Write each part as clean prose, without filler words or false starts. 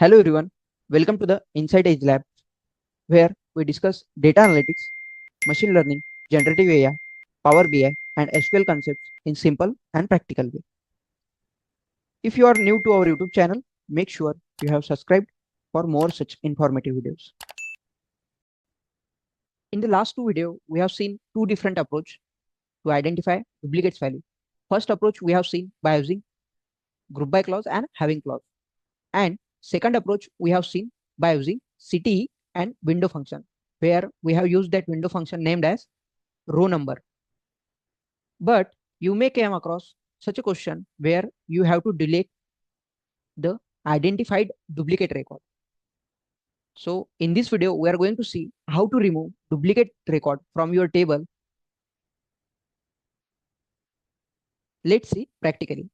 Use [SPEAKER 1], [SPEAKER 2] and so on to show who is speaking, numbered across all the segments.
[SPEAKER 1] Hello everyone, welcome to the InsightEdge Labs, where we discuss data analytics, machine learning, generative AI, Power BI, and SQL concepts in simple and practical way. If you are new to our YouTube channel, make sure you have subscribed for more such informative videos. In the last two videos, we have seen two different approaches to identify duplicates value. First approach we have seen by using group by clause and having clause, and second approach we have seen by using CTE and window function, where we have used that window function named as row number. But you may come across such a question where you have to delete the identified duplicate record. So in this video, we are going to see how to remove duplicate record from your table. Let's see practically.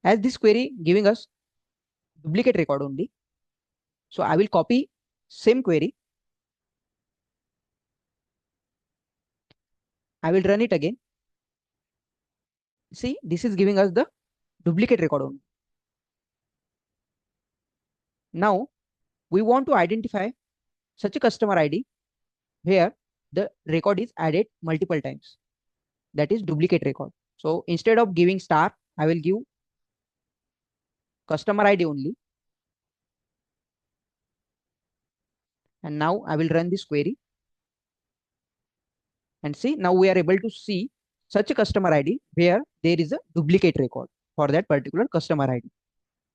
[SPEAKER 1] As this query giving us duplicate record only, so I will copy same query. I will run it again. See, this is giving us the duplicate record only. Now we want to identify such a customer ID where the record is added multiple times. That is duplicate record. So instead of giving star, I will give customer ID only. And now I will run this query. And see, now we are able to see such a customer ID where there is a duplicate record for that particular customer ID.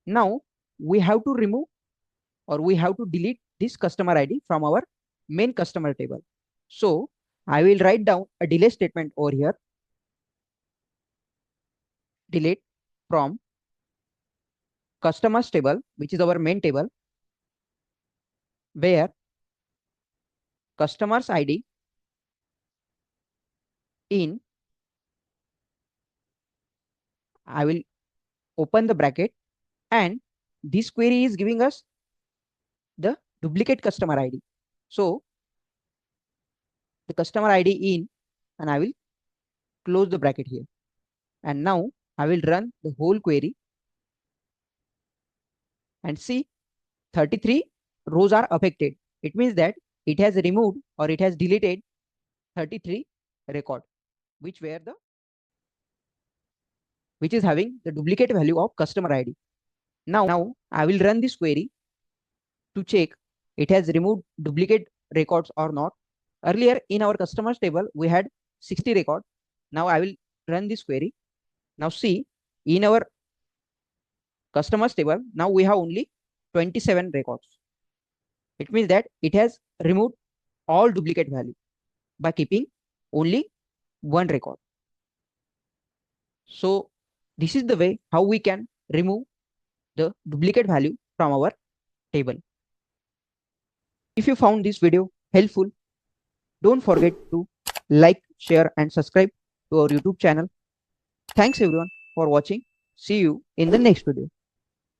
[SPEAKER 1] Now we have to remove or we have to delete this customer ID from our main customer table. So I will write down a delete statement over here. Delete from customers table, which is our main table, where customers ID in, I will open the bracket, and this query is giving us the duplicate customer ID. So the customer ID in, and I will close the bracket here. And now I will run the whole query and see 33 rows are affected. It means that it has removed or it has deleted 33 record, which is having the duplicate value of customer ID. Now I will run this query to check it has removed duplicate records or not. Earlier in our customers table, we had 60 records. Now I will run this query. Now see, in our customers table, now we have only 27 records. It means that it has removed all duplicate value by keeping only one record. So this is the way how we can remove the duplicate value from our table. If you found this video helpful, don't forget to like, share, and subscribe to our YouTube channel. Thanks everyone for watching. See you in the next video.